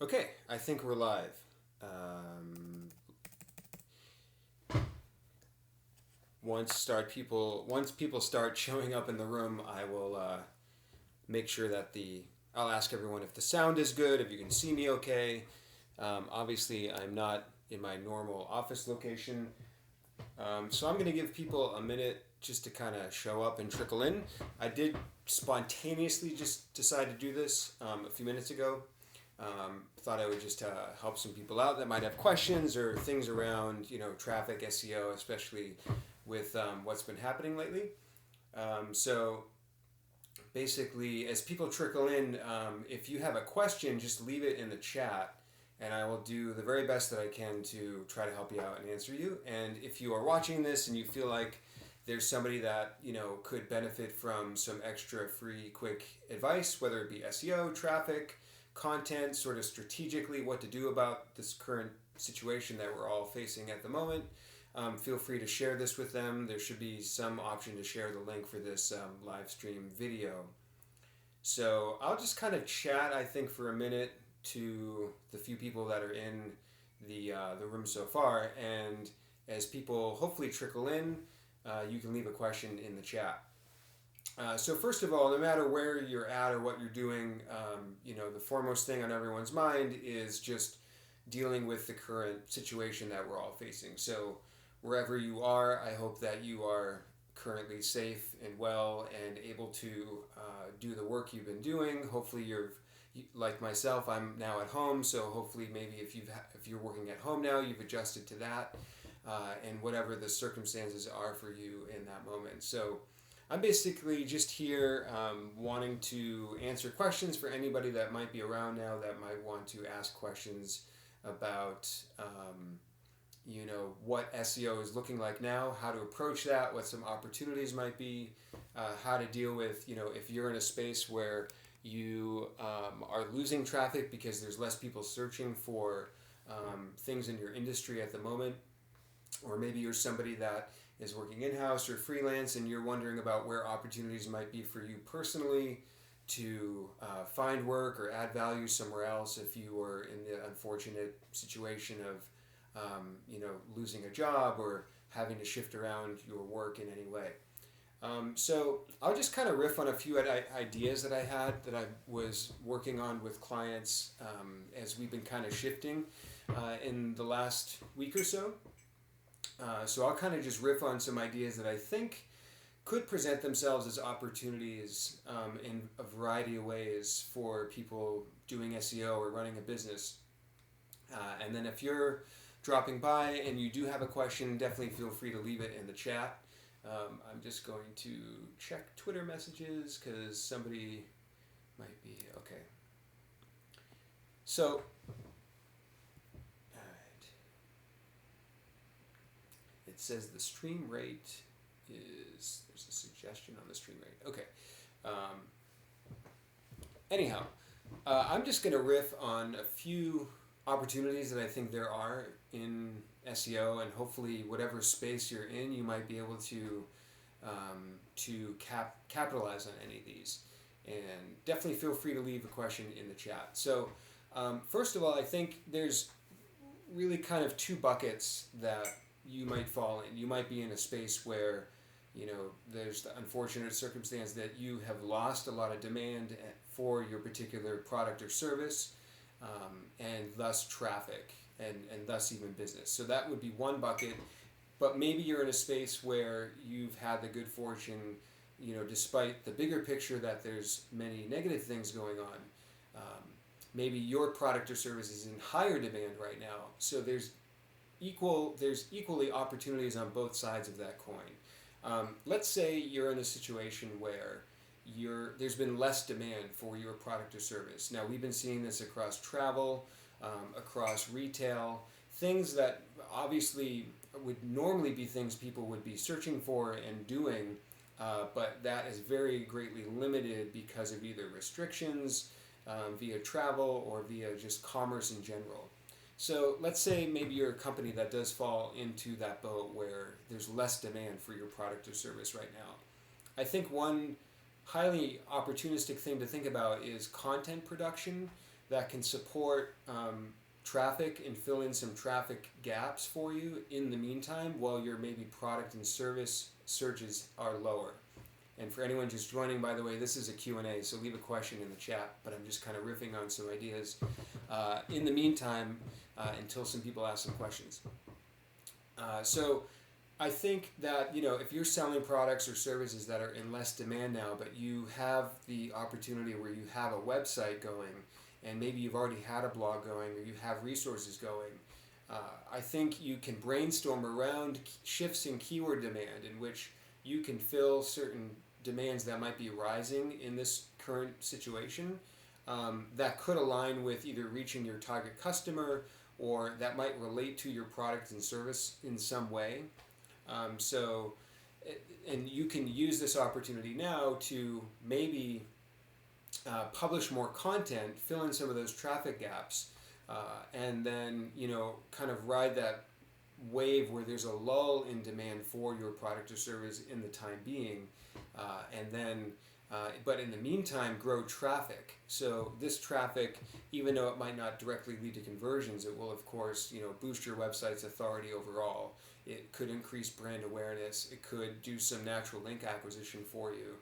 Okay, I think we're live. Once people start showing up in the room, I will make sure that I'll ask everyone if the sound is good, if you can see me okay. Obviously, I'm not in my normal office location, so I'm going to give people a minute just to kind of show up and trickle in. I did spontaneously just decide to do this a few minutes ago. Thought I would just help some people out that might have questions or things around, traffic, SEO, especially with what's been happening lately. So basically, as people trickle in, if you have a question, just leave it in the chat, and I will do the very best that I can to try to help you out and answer you. And if you are watching this and you feel like there's somebody that could benefit from some extra free, quick advice, whether it be SEO, traffic, content, sort of strategically what to do about this current situation that we're all facing at the moment, feel free to share this with them. There should be some option to share the link for this live stream video. So I'll just kind of chat, I think, for a minute to the few people that are in the room so far, and as people hopefully trickle in, you can leave a question in the chat. So first of all, no matter where you're at or what you're doing, the foremost thing on everyone's mind is just dealing with the current situation that we're all facing. So wherever you are, I hope that you are currently safe and well and able to do the work you've been doing. Hopefully you're like myself. I'm now at home, so hopefully maybe if you're working at home now, you've adjusted to that, and whatever the circumstances are for you in that moment. So I'm basically just here wanting to answer questions for anybody that might be around now that might want to ask questions about, what SEO is looking like now, how to approach that, what some opportunities might be, how to deal with, if you're in a space where you are losing traffic because there's less people searching for things in your industry at the moment, or maybe you're somebody that is working in-house or freelance and you're wondering about where opportunities might be for you personally to find work or add value somewhere else if you were in the unfortunate situation of losing a job or having to shift around your work in any way. So I'll just kind of riff on a few ideas that I had that I was working on with clients as we've been kind of shifting in the last week or so. So I'll kind of just riff on some ideas that I think could present themselves as opportunities in a variety of ways for people doing SEO or running a business. And then if you're dropping by and you do have a question, definitely feel free to leave it in the chat. I'm just going to check Twitter messages because somebody might be okay. So it says the stream rate there's a suggestion on the stream rate. Okay. Anyhow, I'm just going to riff on a few opportunities that I think there are in SEO, and hopefully whatever space you're in, you might be able to capitalize on any of these. And definitely feel free to leave a question in the chat. So first of all, I think there's really kind of two buckets that you might fall in. You might be in a space where, there's the unfortunate circumstance that you have lost a lot of demand for your particular product or service, and thus traffic, and thus even business. So that would be one bucket. But maybe you're in a space where you've had the good fortune, despite the bigger picture that there's many negative things going on. Maybe your product or service is in higher demand right now. So there's equally opportunities on both sides of that coin. Let's say you're in a situation where there's been less demand for your product or service. Now, we've been seeing this across travel, across retail, things that obviously would normally be things people would be searching for and doing, but that is very greatly limited because of either restrictions via travel or via just commerce in general. So let's say maybe you're a company that does fall into that boat where there's less demand for your product or service right now. I think one highly opportunistic thing to think about is content production that can support traffic and fill in some traffic gaps for you in the meantime while your maybe product and service searches are lower. And for anyone just joining, by the way, this is a Q&A, so leave a question in the chat, but I'm just kind of riffing on some ideas in the meantime until some people ask some questions. So I think that, if you're selling products or services that are in less demand now, but you have the opportunity where you have a website going, and maybe you've already had a blog going, or you have resources going, I think you can brainstorm around shifts in keyword demand in which you can fill certain demands that might be rising in this current situation that could align with either reaching your target customer or that might relate to your product and service in some way. And you can use this opportunity now to maybe publish more content, fill in some of those traffic gaps, and then, kind of ride that wave where there's a lull in demand for your product or service in the time being, but in the meantime grow traffic. So this traffic, even though it might not directly lead to conversions, it will of course boost your website's authority overall. It could increase brand awareness. It could do some natural link acquisition for you.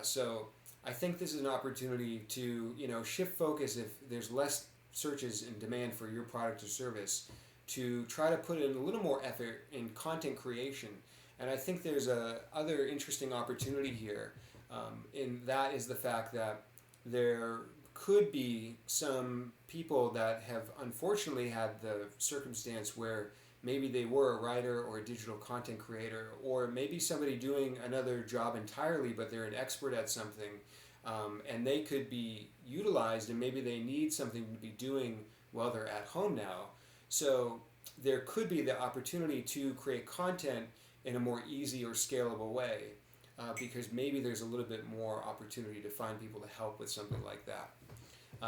So I think this is an opportunity to shift focus if there's less searches and demand for your product or service, to try to put in a little more effort in content creation. And I think there's a other interesting opportunity here, and that is the fact that there could be some people that have unfortunately had the circumstance where maybe they were a writer or a digital content creator, or maybe somebody doing another job entirely, but they're an expert at something, and they could be utilized, and maybe they need something to be doing while they're at home now. So there could be the opportunity to create content in a more easy or scalable way, because maybe there's a little bit more opportunity to find people to help with something like that.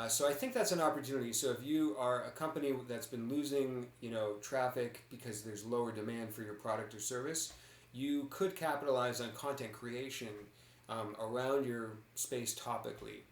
So I think that's an opportunity. So if you are a company that's been losing, traffic because there's lower demand for your product or service, you could capitalize on content creation around your space topically.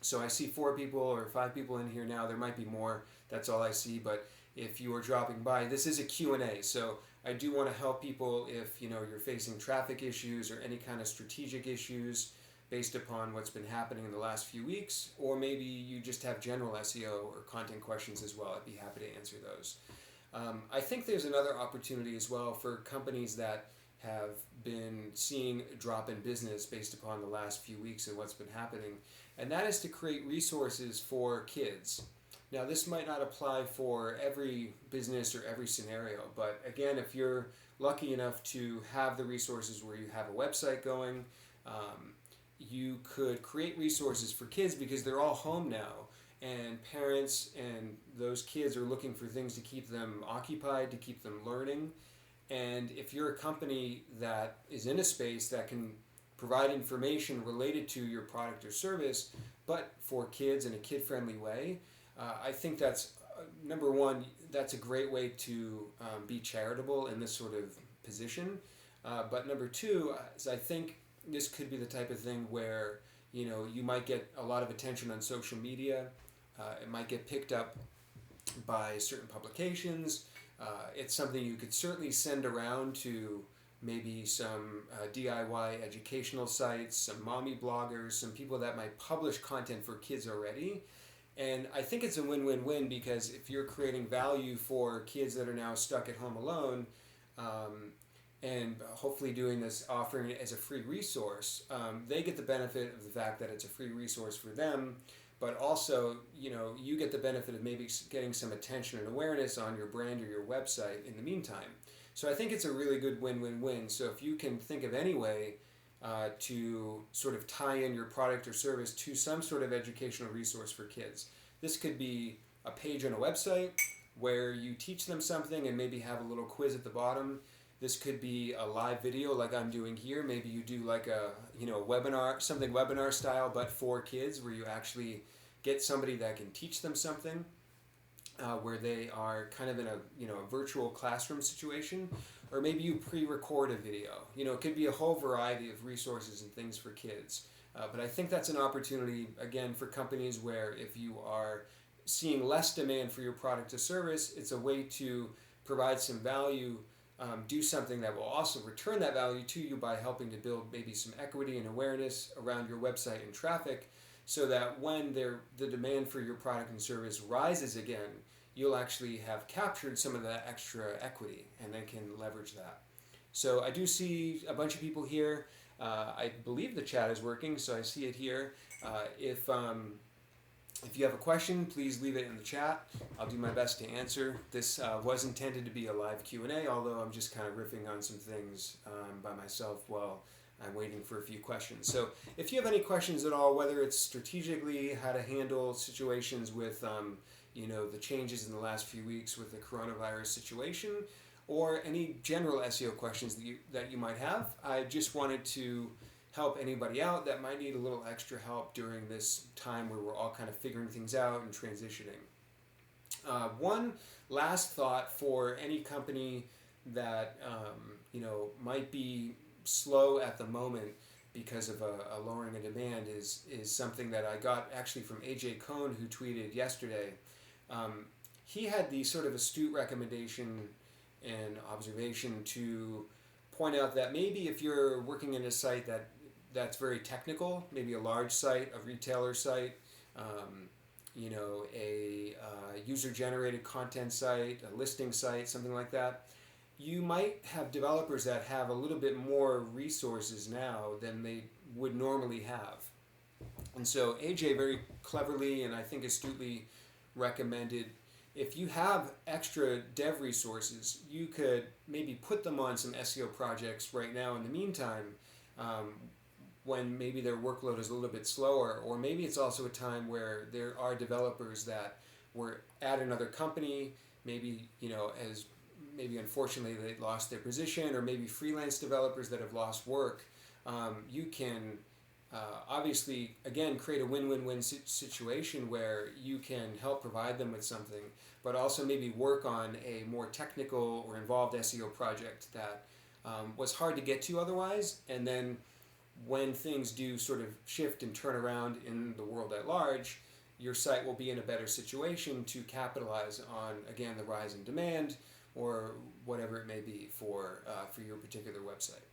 So I see 4 people or 5 people in here now. There might be more. That's all I see. But if you are dropping by, this is a Q&A. So I do want to help people if you're facing traffic issues or any kind of strategic issues based upon what's been happening in the last few weeks, or maybe you just have general SEO or content questions as well. I'd be happy to answer those. I think there's another opportunity as well for companies that have been seeing a drop in business based upon the last few weeks and what's been happening, and that is to create resources for kids. Now, this might not apply for every business or every scenario, but again, if you're lucky enough to have the resources where you have a website going, you could create resources for kids because they're all home now, and parents and those kids are looking for things to keep them occupied, to keep them learning. And if you're a company that is in a space that can provide information related to your product or service, but for kids in a kid-friendly way, I think that's, number one, that's a great way to be charitable in this sort of position. But number two, is I think this could be the type of thing where, you might get a lot of attention on social media. It might get picked up by certain publications. It's something you could certainly send around to maybe some DIY educational sites, some mommy bloggers, some people that might publish content for kids already. And I think it's a win-win-win, because if you're creating value for kids that are now stuck at home alone, and hopefully doing this, offering it as a free resource, they get the benefit of the fact that it's a free resource for them, but also, you get the benefit of maybe getting some attention and awareness on your brand or your website in the meantime. So I think it's a really good win-win-win. So if you can think of any way to sort of tie in your product or service to some sort of educational resource for kids. This could be a page on a website where you teach them something and maybe have a little quiz at the bottom. This could be a live video like I'm doing here. Maybe you do like a webinar, something webinar style, but for kids, where you actually get somebody that can teach them something, where they are kind of in a virtual classroom situation. Or maybe you pre-record a video. It could be a whole variety of resources and things for kids. But I think that's an opportunity, again, for companies where if you are seeing less demand for your product or service, it's a way to provide some value, do something that will also return that value to you by helping to build maybe some equity and awareness around your website and traffic, so that when the demand for your product and service rises again, you'll actually have captured some of that extra equity and then can leverage that. So I do see a bunch of people here. I believe the chat is working, so I see it here. If you have a question, please leave it in the chat. I'll do my best to answer. This was intended to be a live Q&A, although I'm just kind of riffing on some things by myself while I'm waiting for a few questions. So if you have any questions at all, whether it's strategically how to handle situations with the changes in the last few weeks with the coronavirus situation, or any general SEO questions that you might have, I just wanted to help anybody out that might need a little extra help during this time where we're all kind of figuring things out and transitioning. One last thought for any company that might be slow at the moment because of a lowering in demand is something that I got actually from AJ Cohn, who tweeted yesterday. He had the sort of astute recommendation and observation to point out that maybe if you're working in a site that's very technical, maybe a large site, a retailer site, a user-generated content site, a listing site, something like that, you might have developers that have a little bit more resources now than they would normally have. And so AJ very cleverly and I think astutely recommended, if you have extra dev resources, you could maybe put them on some SEO projects right now in the meantime, when maybe their workload is a little bit slower, or maybe it's also a time where there are developers that were at another company, maybe maybe unfortunately they lost their position, or maybe freelance developers that have lost work. You can obviously, again, create a win-win-win situation where you can help provide them with something, but also maybe work on a more technical or involved SEO project that was hard to get to otherwise. And then when things do sort of shift and turn around in the world at large, your site will be in a better situation to capitalize on, again, the rise in demand or whatever it may be for your particular website.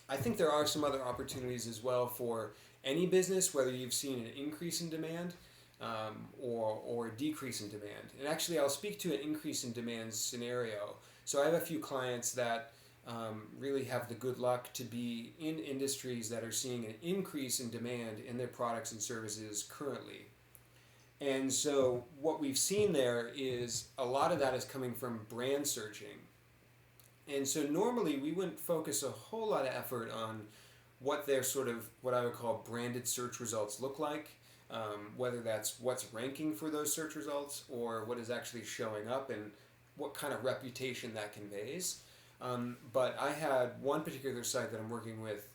I think there are some other opportunities as well for any business, whether you've seen an increase in demand or a decrease in demand. And actually, I'll speak to an increase in demand scenario. So I have a few clients that really have the good luck to be in industries that are seeing an increase in demand in their products and services currently. And so what we've seen there is a lot of that is coming from brand searching. And so normally we wouldn't focus a whole lot of effort on what their sort of, what I would call branded search results look like, whether that's what's ranking for those search results or what is actually showing up and what kind of reputation that conveys. But I had one particular site that I'm working with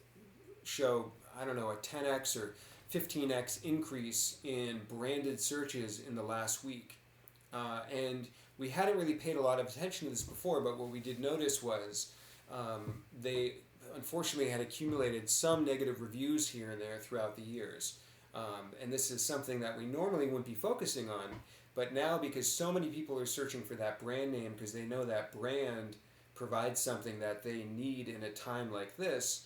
show, a 10x or 15x increase in branded searches in the last week. And we hadn't really paid a lot of attention to this before, but what we did notice was they unfortunately had accumulated some negative reviews here and there throughout the years. And this is something that we normally wouldn't be focusing on, but now because so many people are searching for that brand name because they know that brand provides something that they need in a time like this,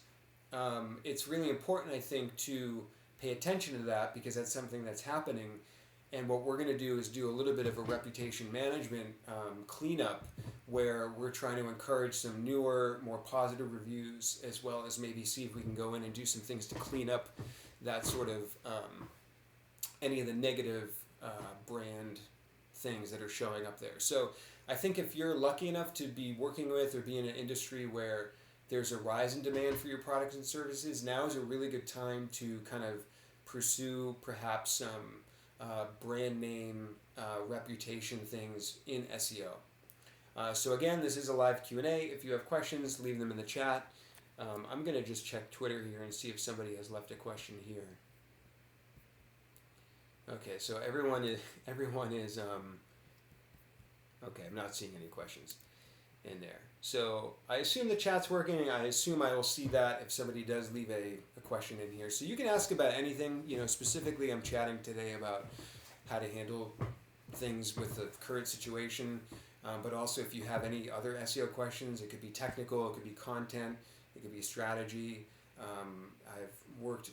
it's really important, I think, to pay attention to that because that's something that's happening. And what we're going to do is do a little bit of a reputation management cleanup where we're trying to encourage some newer, more positive reviews, as well as maybe see if we can go in and do some things to clean up that sort of any of the negative brand things that are showing up there. So I think if you're lucky enough to be working with or be in an industry where there's a rise in demand for your products and services, now is a really good time to kind of pursue perhaps some brand name reputation things in SEO. So again, this is a live Q&A. If you have questions, leave them in the chat. I'm going to just check Twitter here and see if somebody has left a question here. Okay, so everyone is okay, I'm not seeing any questions. in there. So I assume the chat's working. I assume I will see that if somebody does leave a question in here. So you can ask about anything. Specifically I'm chatting today about how to handle things with the current situation. But also if you have any other SEO questions, it could be technical, it could be content, it could be strategy. I've worked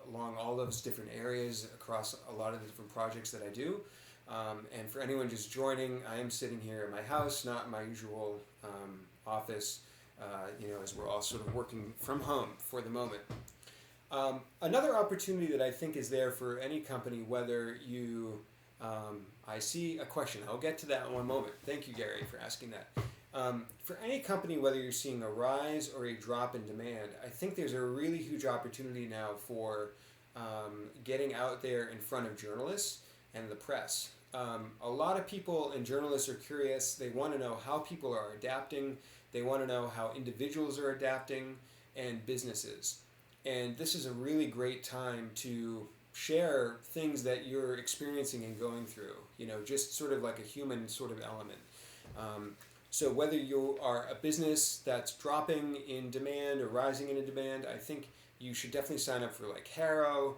along all those different areas across a lot of the different projects that I do. And for anyone just joining, I am sitting here in my house, not in my usual office, as we're all sort of working from home for the moment. Another opportunity that I think is there for any company, whether you, I see a question, I'll get to that in one moment. Thank you, Gary, for asking that. For any company, whether you're seeing a rise or a drop in demand, I think there's a really huge opportunity now for getting out there in front of journalists and the press. A lot of people and journalists are curious. They want to know how people are adapting. They want to know how individuals are adapting and businesses. And this is a really great time to share things that you're experiencing and going through, just sort of like a human sort of element. So whether you are a business that's dropping in demand or rising in demand, I think you should definitely sign up for like Harrow.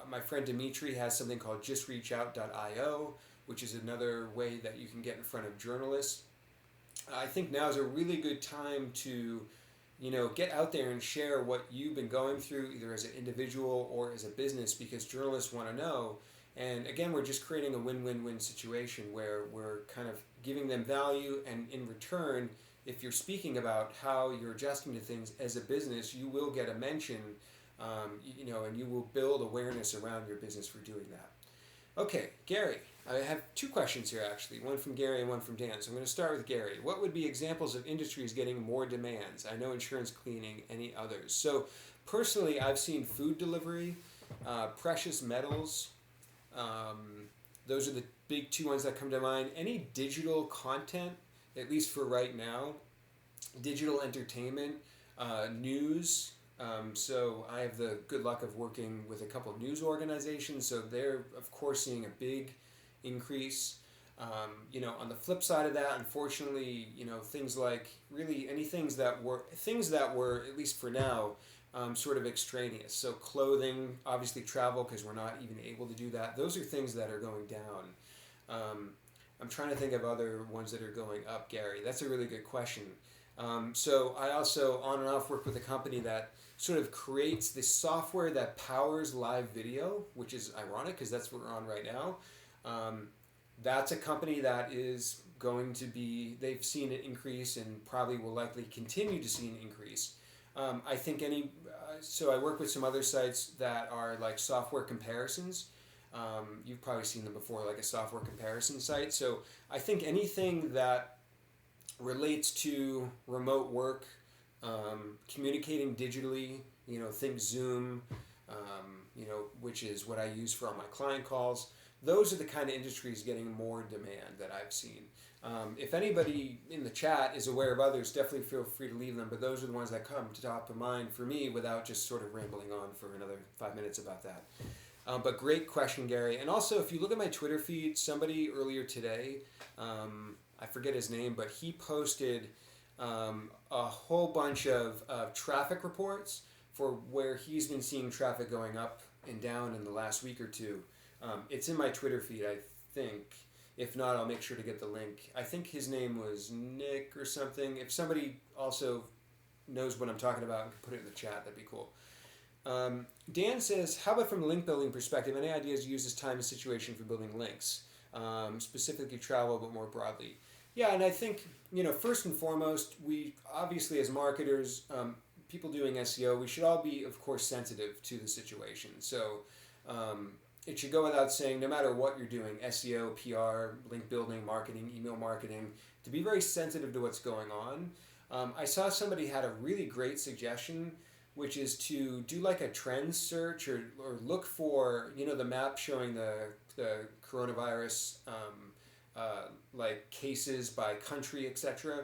My friend Dimitri has something called justreachout.io, which is another way that you can get in front of journalists. I think now is a really good time to, get out there and share what you've been going through, either as an individual or as a business, because journalists want to know. And again, we're just creating a win-win-win situation where we're kind of giving them value, and in return, if you're speaking about how you're adjusting to things as a business, you will get a mention, and you will build awareness around your business for doing that. Okay, Gary, I have two questions here actually, one from Gary and one from Dan. So I'm going to start with Gary. What would be examples of industries getting more demands? I know insurance, cleaning, any others. So personally, I've seen food delivery, precious metals. Those are the big two ones that come to mind. Any digital content, at least for right now, digital entertainment, news. So I have the good luck of working with a couple of news organizations, so they're of course seeing a big increase. On the flip side of that, unfortunately, things like really any things that were at least for now sort of extraneous. So clothing, obviously travel, because we're not even able to do that. Those are things that are going down. I'm trying to think of other ones that are going up, Gary. That's a really good question. So I also on and off work with a company that sort of creates the software that powers live video, which is ironic because that's what we're on right now. That's a company that is going to be, they've seen an increase and probably will likely continue to see an increase. I think so I work with some other sites that are like software comparisons. You've probably seen them before, like a software comparison site. So I think anything that relates to remote work, communicating digitally, think Zoom, which is what I use for all my client calls. Those are the kind of industries getting more demand that I've seen. If anybody in the chat is aware of others, definitely feel free to leave them, but those are the ones that come to top of mind for me without just sort of rambling on for another 5 minutes about that. But great question, Gary. And also, if you look at my Twitter feed, somebody earlier today, I forget his name, but he posted a whole bunch of traffic reports for where he's been seeing traffic going up and down in the last week or two. It's in my Twitter feed, I think. If not, I'll make sure to get the link. I think his name was Nick or something. If somebody also knows what I'm talking about and can put it in the chat, that'd be cool. Dan says, how about from a link building perspective, any ideas to use this time and situation for building links? Specifically travel, but more broadly. Yeah, and I think, first and foremost, we obviously as marketers, people doing SEO, we should all be, of course, sensitive to the situation. So it should go without saying, no matter what you're doing, SEO, PR, link building, marketing, email marketing, to be very sensitive to what's going on. I saw somebody had a really great suggestion, which is to do like a trend search or look for, the map showing the coronavirus like cases by country, etc.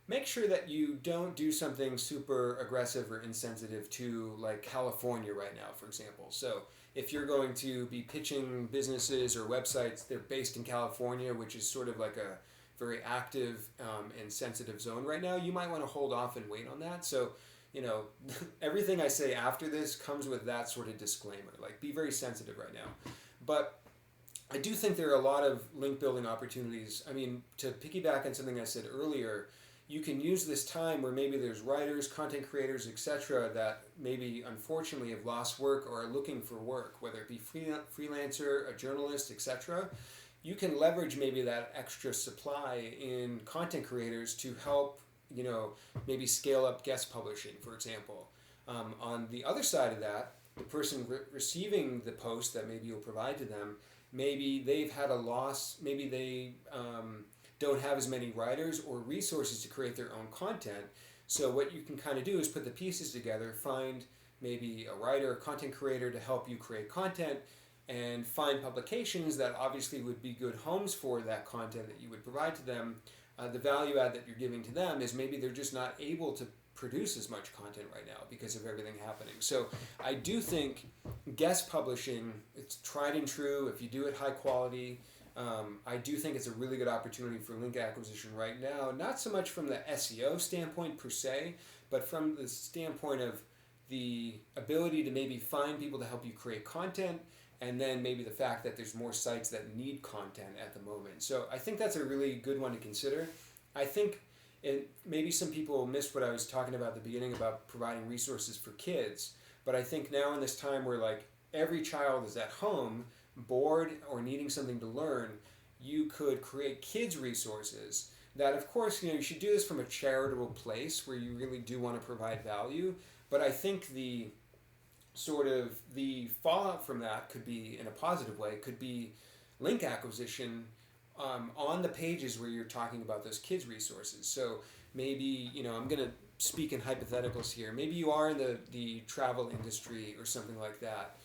Make sure that you don't do something super aggressive or insensitive to like California right now, for example. So if you're going to be pitching businesses or websites, they're based in California, which is sort of like a very active and sensitive zone right now, you might want to hold off and wait on that. So, everything I say after this comes with that sort of disclaimer. Like, be very sensitive right now. But I do think there are a lot of link building opportunities. I mean, to piggyback on something I said earlier, you can use this time where maybe there's writers, content creators, etc., that maybe unfortunately have lost work or are looking for work, whether it be freelancer, a journalist, etc. You can leverage maybe that extra supply in content creators to help, maybe scale up guest publishing, for example. On the other side of that, the person receiving the post that maybe you'll provide to them, maybe they've had a loss, maybe they don't have as many writers or resources to create their own content. So what you can kind of do is put the pieces together, find maybe a writer, a content creator to help you create content, and find publications that obviously would be good homes for that content that you would provide to them. The value add that you're giving to them is maybe they're just not able to produce as much content right now because of everything happening. So I do think guest publishing, it's tried and true. If you do it high quality, I do think it's a really good opportunity for link acquisition right now. Not so much from the SEO standpoint per se, but from the standpoint of the ability to maybe find people to help you create content, and then maybe the fact that there's more sites that need content at the moment. So I think that's a really good one to consider. I think maybe some people missed what I was talking about at the beginning about providing resources for kids, but I think now in this time where like every child is at home, bored or needing something to learn, you could create kids resources that, of course, you should do this from a charitable place where you really do want to provide value. But I think the fallout from that could be, in a positive way, could be link acquisition on the pages where you're talking about those kids resources. So maybe, I'm going to speak in hypotheticals here. Maybe you are in the travel industry or something like that.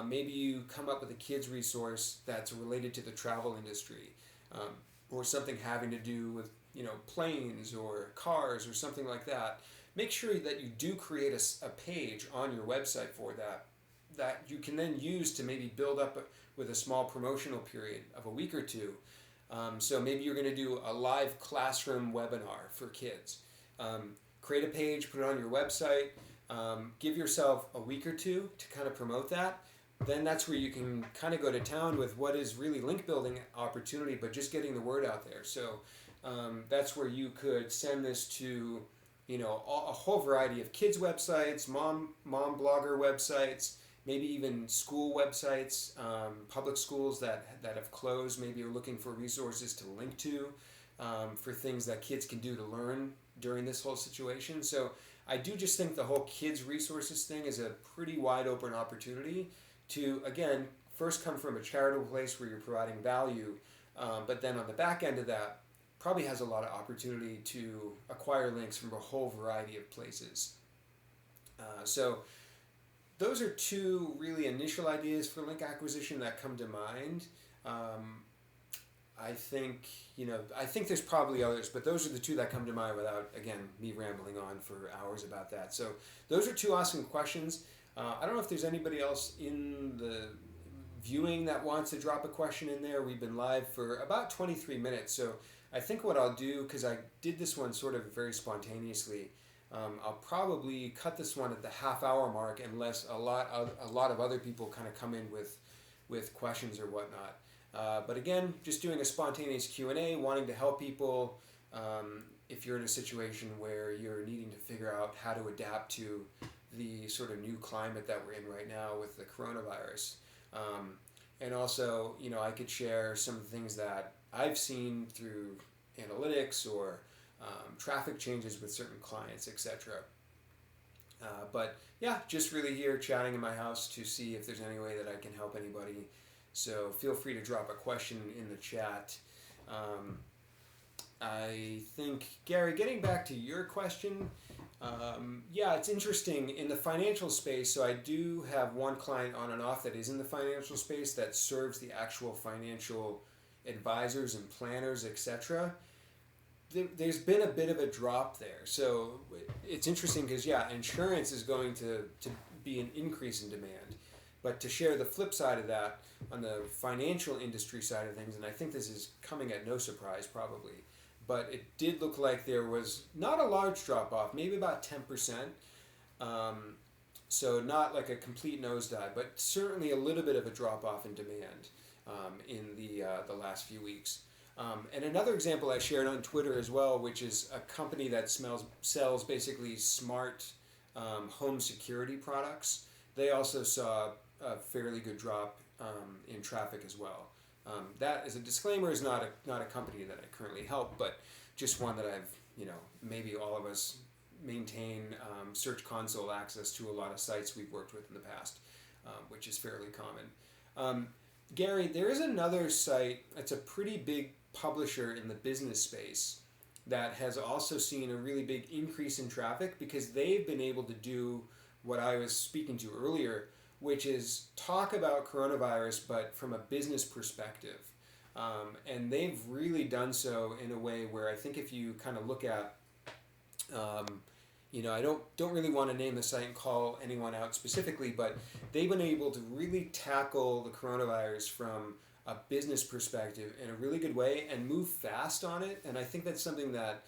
Maybe you come up with a kids resource that's related to the travel industry, or something having to do with planes or cars or something like that. Make sure that you do create a page on your website for that you can then use to maybe build up with a small promotional period of a week or two. So maybe you're going to do a live classroom webinar for kids. Create a page, put it on your website, give yourself a week or two to kind of promote that. Then that's where you can kind of go to town with what is really link building opportunity, but just getting the word out there. So that's where you could send this to a whole variety of kids websites, mom blogger websites, maybe even school websites, public schools that have closed, maybe are looking for resources to link to for things that kids can do to learn during this whole situation. So I do just think the whole kids resources thing is a pretty wide open opportunity to, again, first come from a charitable place where you're providing value, but then on the back end of that, probably has a lot of opportunity to acquire links from a whole variety of places. So those are two really initial ideas for link acquisition that come to mind. I think there's probably others, but those are the two that come to mind without, again, me rambling on for hours about that. So those are two awesome questions. I don't know if there's anybody else in the viewing that wants to drop a question in there. We've been live for about 23 minutes. So I think what I'll do, because I did this one sort of very spontaneously, I'll probably cut this one at the half-hour mark unless a lot of other people kind of come in with questions or whatnot. But again, just doing a spontaneous Q&A, wanting to help people if you're in a situation where you're needing to figure out how to adapt to the sort of new climate that we're in right now with the coronavirus. And also, I could share some of the things that I've seen through analytics or traffic changes with certain clients, etc. But yeah, just really here chatting in my house to see if there's any way that I can help anybody. So feel free to drop a question in the chat. I think, Gary, getting back to your question, it's interesting in the financial space. So I do have one client on and off that is in the financial space that serves the actual financial advisors and planners, etc. There's been a bit of a drop there. So it's interesting because, insurance is going to be an increase in demand. But to share the flip side of that on the financial industry side of things, and I think this is coming at no surprise probably, but it did look like there was not a large drop off, maybe about 10%. So not like a complete nosedive, but certainly a little bit of a drop off in demand in the last few weeks. And another example I shared on Twitter as well, which is a company that sells basically smart home security products. They also saw a fairly good drop in traffic as well. That, as a disclaimer, is not a company that I currently help, but just one that I've, maybe all of us maintain Search Console access to a lot of sites we've worked with in the past, which is fairly common. Gary, there is another site that's a pretty big publisher in the business space that has also seen a really big increase in traffic because they've been able to do what I was speaking to earlier, which is talk about coronavirus, but from a business perspective. And they've really done so in a way where I think if you kind of look at, I don't really want to name the site and call anyone out specifically, but they've been able to really tackle the coronavirus from a business perspective in a really good way and move fast on it. And I think that's something that,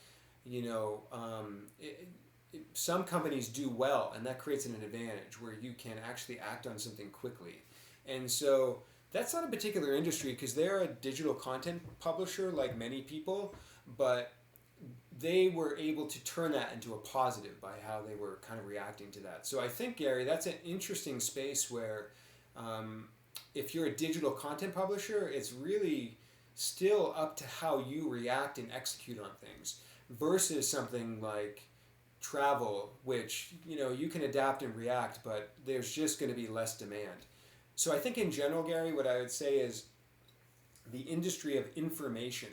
some companies do well, and that creates an advantage where you can actually act on something quickly. And so that's not a particular industry because they're a digital content publisher like many people, but they were able to turn that into a positive by how they were kind of reacting to that. So I think, Gary, that's an interesting space where if you're a digital content publisher, it's really still up to how you react and execute on things versus something like travel, which, you can adapt and react, but there's just going to be less demand. So I think in general, Gary, what I would say is the industry of information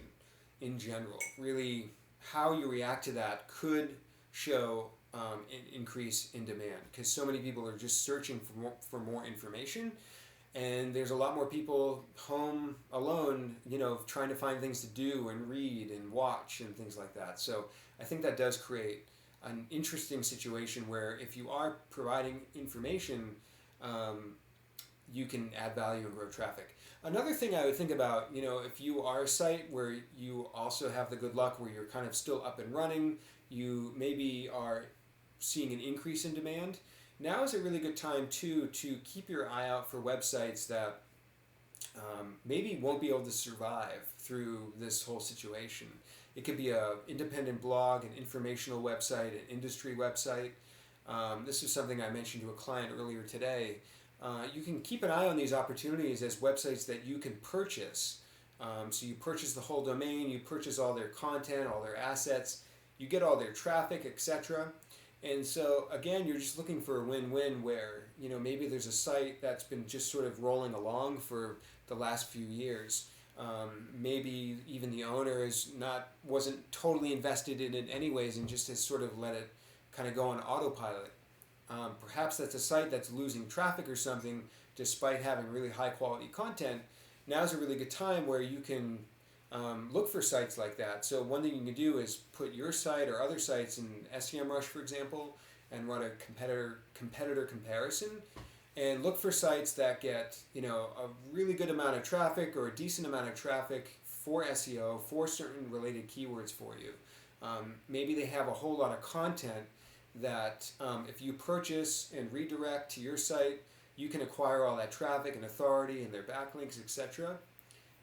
in general, really how you react to that could show an increase in demand because so many people are just searching for more information. And there's a lot more people home alone, trying to find things to do and read and watch and things like that. So I think that does create an interesting situation where if you are providing information, you can add value and grow traffic. Another thing I would think about, if you are a site where you also have the good luck where you're kind of still up and running, you maybe are seeing an increase in demand. Now is a really good time too to keep your eye out for websites that maybe won't be able to survive through this whole situation. It could be an independent blog, an informational website, an industry website. This is something I mentioned to a client earlier today. You can keep an eye on these opportunities as websites that you can purchase. So you purchase the whole domain, you purchase all their content, all their assets, you get all their traffic, etc. And so, again, you're just looking for a win-win where, maybe there's a site that's been just sort of rolling along for the last few years. Maybe even the owner wasn't totally invested in it anyways and just has sort of let it kind of go on autopilot. Perhaps that's a site that's losing traffic or something despite having really high-quality content. Now's a really good time where you can look for sites like that. So one thing you can do is put your site or other sites in SEMrush, for example, and run a competitor comparison, and look for sites that get a really good amount of traffic or a decent amount of traffic for SEO for certain related keywords for you. Maybe they have a whole lot of content that if you purchase and redirect to your site, you can acquire all that traffic and authority and their backlinks, etc.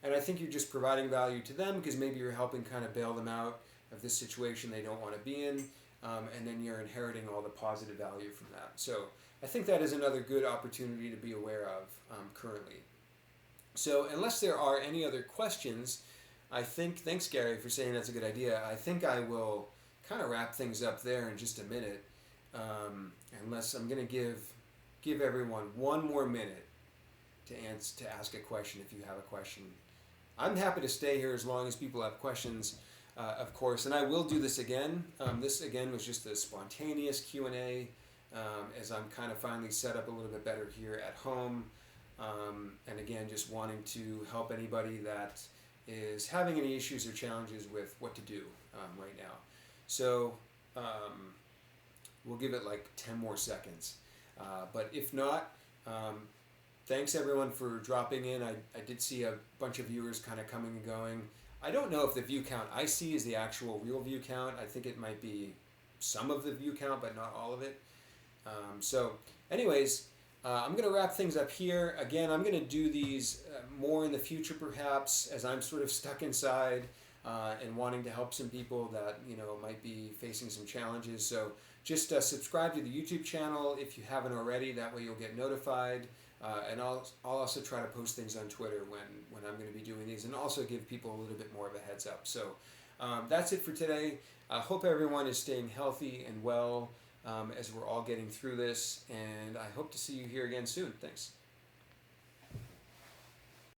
And I think you're just providing value to them because maybe you're helping kind of bail them out of this situation they don't want to be in, and then you're inheriting all the positive value from that. So I think that is another good opportunity to be aware of currently. So unless there are any other questions, thanks Gary for saying that's a good idea. I think I will kind of wrap things up there in just a minute, unless I'm going to give everyone one more minute to ask a question if you have a question. I'm happy to stay here as long as people have questions, of course, and I will do this again. This again was just a spontaneous Q&A as I'm kind of finally set up a little bit better here at home, and again just wanting to help anybody that is having any issues or challenges with what to do right now. So we'll give it like 10 more seconds, but if not, thanks everyone for dropping in. I did see a bunch of viewers kind of coming and going. I don't know if the view count I see is the actual real view count. I think it might be some of the view count, but not all of it. So anyways, I'm going to wrap things up here. Again, I'm going to do these more in the future perhaps, as I'm sort of stuck inside and wanting to help some people that, you know, might be facing some challenges. So just subscribe to the YouTube channel if you haven't already. That way you'll get notified. And I'll also try to post things on Twitter when I'm going to be doing these, and also give people a little bit more of a heads up. So that's it for today. I hope everyone is staying healthy and well as we're all getting through this, and I hope to see you here again soon. Thanks.